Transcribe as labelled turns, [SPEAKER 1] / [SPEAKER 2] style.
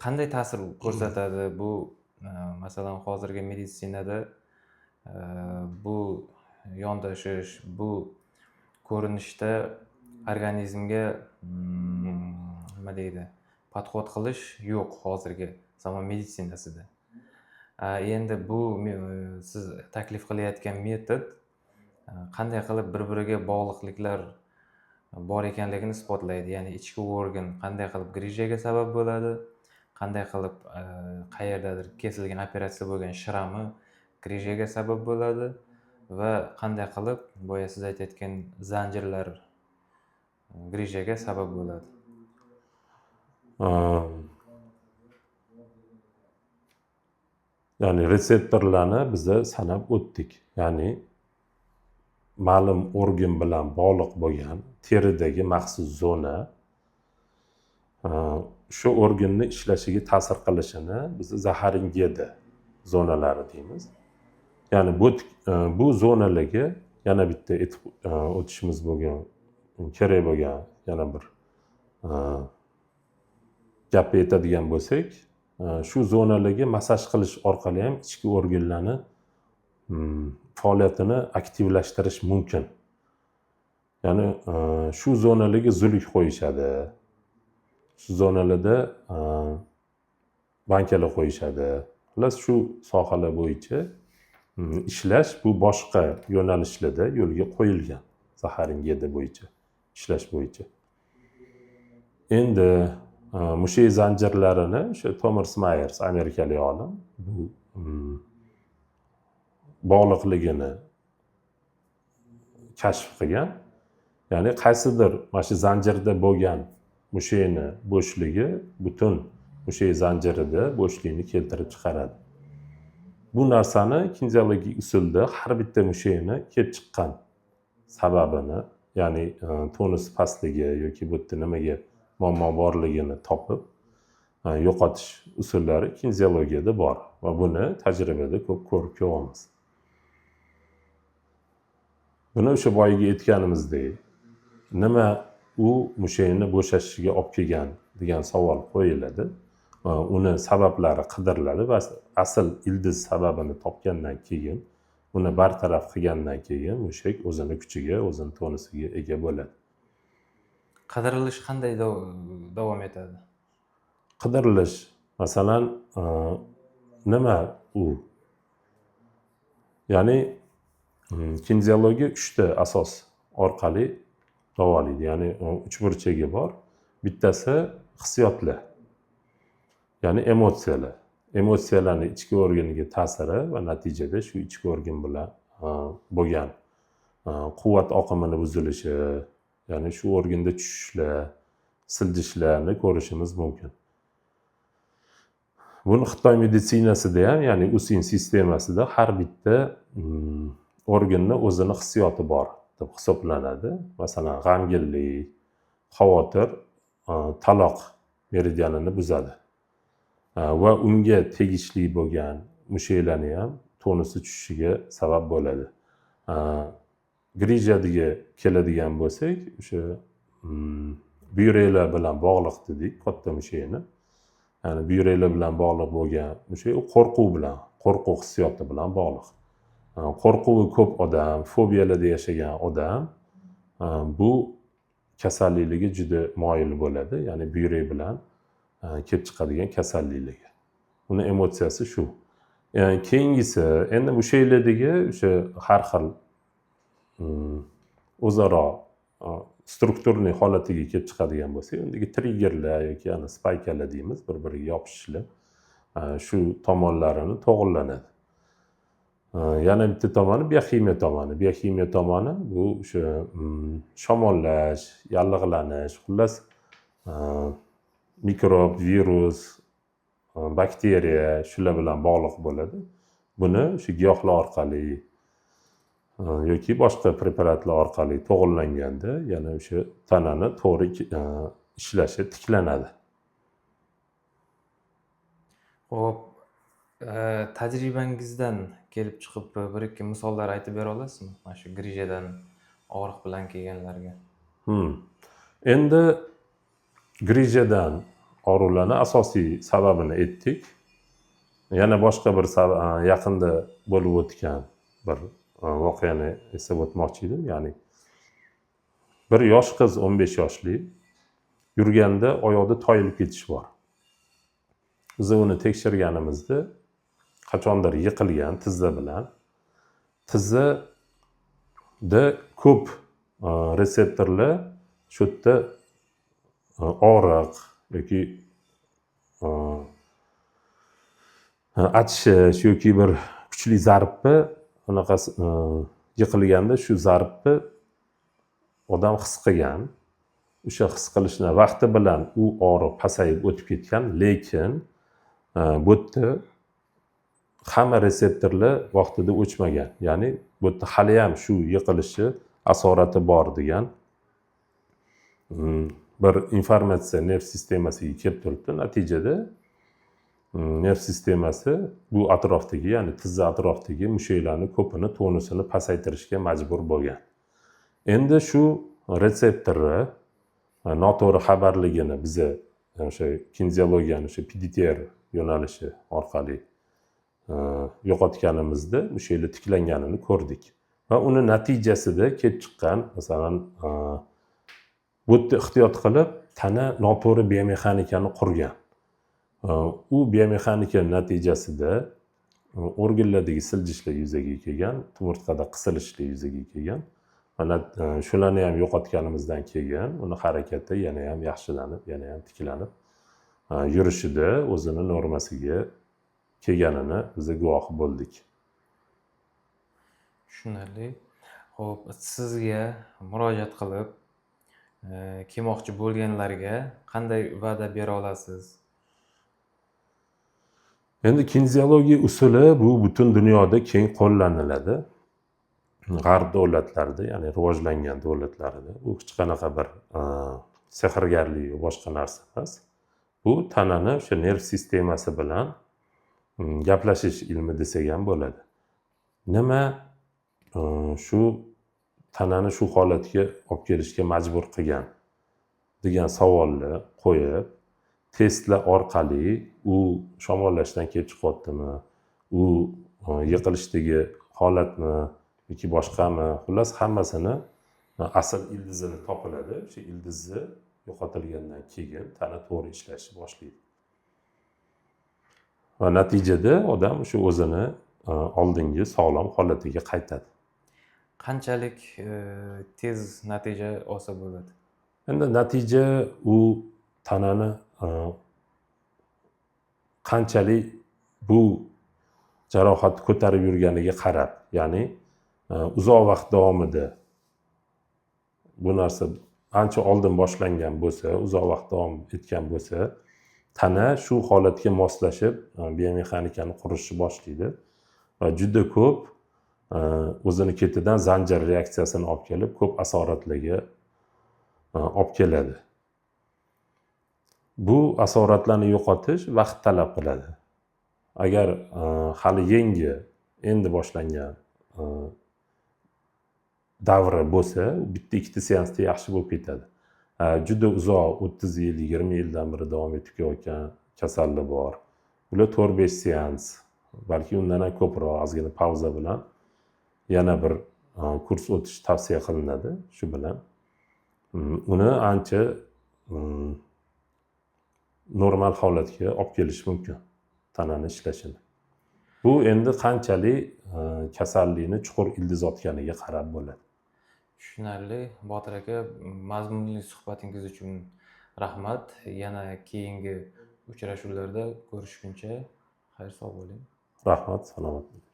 [SPEAKER 1] Qanday ta'sir ko'rsatadi bu, masalan, hozirgi meditsinada, bu yondashish, bu ko'rinishda organizmga, nima deydi, podxod qilish yo'q hozirgi zamon meditsinasida. Endi bu siz taklif qilayotgan metod, qanday qilib bir-biriga bog'liqliklar bor ekanligini isbotlaydi. Ya'ni ichki organ qanday qilib grijaga sabab bo'ladi, qanday qilib qayerdadir kesilgan operatsiya bo'lgan shirami grijaga sabab bo'ladi va qanday qilib boya siz aytayotgan zanjirlar grijaga sabab bo'ladi.
[SPEAKER 2] Ya'ni reseptorlarni biza sanab o'tdik. Ya'ni ma'lum organ bilan bog'liq bo'lgan teridagi maxsus zona shu organni ishlashiga ta'sir qilishini biz zaharingeda zonalari deymiz. Ya'ni bu zonalarga yana bitta aytib o'tishimiz kerak bo'lgan yana bir gapni aytadigan bo'lsak, shu zonalarga massaj qilish orqali ham ichki organlarni faoliyatini aktivlashtirish mumkin. Ya'ni shu zonalarga zuluk qo'yishadi. Shu zonalarda bankalar qo'yishadi. Xullas shu sohalar bo'yicha ishlash bu boshqa yo'nalishlarda yo'lga qo'yilgan. Zaharingeda bo'yicha, ishlash bo'yicha. Endi mushak zanjirlarini o'sha Thomas Myers amerikalik olim bu bog'liqligini kashf qilgan. Ya'ni qaysidir mana shu zanjirda bo'lgan mushakni bo'shligi butun mushak zanjirida bo'shlikni keltirib chiqaradi. Bu narsani kinesiologik usulda har bitta mushakni kelib chiqqan sababini, ya'ni tonus pastligi yoki bu yerda nimaga muammo borligini topib yo'qotish usullari kinesiologiyada bor va buni tajribada ko'p ko'rib ko'ramiz. Buni o'sha boyagi aytganimizdek, nima u mushakni bo'shashishiga olib kelgan degan savol qo'yiladi. Uni sabablari qidiriladi va asl ildiz sababini topgandan keyin, uni bartaraf qilgandan keyin mushak o'zini kuchiga, o'zini tonusiga ega bo'ladi.
[SPEAKER 1] Qidirilish qanday davom etadi?
[SPEAKER 2] Qidirilish, masalan, nima u? Ya'ni kinesiologiya 3 ta asos orqali davolaydi. Ya'ni 3 burchagi bor. Bittasi hissiyotlar. Ya'ni emotsiyalar. Emotsiyalarning ichki organiga ta'siri va natijada shu ichki organ bilan bo'lgan quvvat oqimini buzilishi, ya'ni shu organda tushishlar, siljishlarni ko'rishimiz mumkin. Buni Xitoy meditsinasida ham, ya'ni Usin sistemasida har bitta organni o'zini hissiyoti bor deb hisoblanadi. Masalan, g'amginlik, xavotir taloq meridianini buzadi. Va unga tegishli bo'lgan mushaklarni ham tonusi tushishiga sabab bo'ladi. Grijaga keladigan bo'lsak, o'sha buyraklar bilan bog'liq dedik, katta mushakni. Ya'ni buyraklar bilan bog'liq bo'lgan mushak u qo'rquv hissiyoti bilan bog'liq. Qo'rquvi ko'p odam, fobiyalarda yashagan odam bu kasallikligi juda moyil bo'ladi, ya'ni buyrak bilan kelib chiqadigan kasallikligi. Uni emotsiyasi shu. Yani keyingisi endi mushaklardagi o'sha har xil o'zaro strukturniy holatiga kelib chiqadigan bo'lsak, undagi triggerlar yoki ana spaykalar deymiz, bir-biriga yopishishlar shu tomonlarini to'g'irlanadi. Yana bitta tomoni biokimiya tomoni. Biokimiya tomoni bu o'sha shamollash, yallig'lanish, xullas mikrob, virus, bakteriya shular bilan bog'liq bo'ladi. Buni o'sha giyohlar orqali yoki boshqa preparatlar orqali to'g'irlanganda yana o'sha tanani to'g'ri ishlashi tiklanadi.
[SPEAKER 1] Xo'p, tajribangizdan kelib chiqib bir-ikki misollar aytib bera olasizmi? Mana shu grijadan og'riq bilan kelganlarga.
[SPEAKER 2] Endi grijadan og'riqlarni asosiy sababini aytdik. Yana boshqa bir yaqinda bo'lib o'tgan bir voqeani eslab o'tmoqchi edim. Ya'ni bir yosh qiz 15 yoshli yurganda oyoqda toyilib ketish bor. Biz uni tekshirganimizda qachondir yiqilgan tizza bilan. Tizzada ko'p reseptorlar shu yerda og'riq yoki achishish yoki bir kuchli zarbni unaqasi yiqilganda shu zarbni odam his qilgan. O'sha his qilishni vaqti bilan u og'riq pasayib o'tib ketgan, lekin bu yerda hamma reseptorlar vaqtida o'chmagan. Ya'ni bu yerda hali ham shu yiqilishi asorati bor degan bir informatsiya nerv sistemasiga kelib turibdi. Natijada nerv sistemasi bu atrofdagi, ya'ni tizza atrofidagi mushaklarni ko'pini tonusini pasaytirishga majbur bo'lgan. Endi shu reseptorlar noto'g'ri xabarligini biza o'sha kinesiologiyani o'sha PDTR yo'nalishi orqali yo'qotganimizda mushaklar tiklanganini ko'rdik. Va uni natijasida kelib chiqqan, masalan, bu yerda ehtiyot qilib tana noto'g'ri biomexanikani qurgan. U biomexanika natijasida organlardagi siljishlar yuzaga kelgan, tumurtqada qisilishlar yuzaga kelgan. Mana shularni ham yo'qotganimizdan keyin uni harakati yana ham yaxshilanib, yana ham tiklanib, yurishida o'zini normasiga kelganini biz guvohi bo'ldik.
[SPEAKER 1] Tushunarli. Xo'p, sizga murojaat qilib, kelmoqchi bo'lganlarga qanday va'da bera olasiz?
[SPEAKER 2] Endi kinesiologiya usuli bu butun dunyoda keng qo'llaniladi. G'arb davlatlarida, ya'ni rivojlangan davlatlarida bu hech qanaqa bir sehrgarlik va boshqa narsa emas. Bu tanani o'sha nerv sistemasi bilan gaplashish ilmi desak ham bo'ladi. Nima shu tanani shu holatga olib kelishga majbur qilgan degan savolni qo'yib, testlar orqali u shamollashdan kelib chiqyaptimi, u yiqilishdagi holatmi yoki boshqami, xullas hammasini asl ildizini topiladi. O'sha ildizni yo'qotilgandan keyin tana to'g'ri ishlashni boshlaydi. Va natijada odam shu o'zini oldingi sog'lom holatiga qaytadi.
[SPEAKER 1] Qanchalik tez natija olsa bo'ladi?
[SPEAKER 2] Endi natija u tanani qanchalik bu jarohat ko'tarib yurganiga qarab, ya'ni uzoq vaqt davomida bu narsa ancha oldin boshlangan bo'lsa, uzoq vaqt davom etgan bo'lsa, tana shu holatga moslashib biomexanikani qurishni boshlaydi va juda ko'p o'zini ketidan zanjir reaksiyasini olib kelib, ko'p asoratlarga olib keladi. Bu asoratlarni yo'qotish vaqt talab qiladi. Agar hali yangi, endi boshlangan davri bo'lsa, bitta ikkita seansda yaxshi bo'lib ketadi. Juda uzoq 30 yil, 20 yildan beri davom etib kelayotgan kasallar bor. Ular 4-5 seans, balki undan ham ko'proq, ozgina pauza bilan yana bir kurs o'tish tavsiya qilinadi. Shu bilan uni ancha normal holatga olib kelish mumkin, tanani ishlashini. Bu endi qanchalik kasallikni chuqur ildiz otganiga qarab bo'ladi.
[SPEAKER 1] Tushunarli. Botir aka, mazmunli suhbatingiz uchun rahmat. Yana keyingi uchrashuvlarda ko'rishguncha xayr sog' bo'ling.
[SPEAKER 2] Rahmat, salomat bo'ling.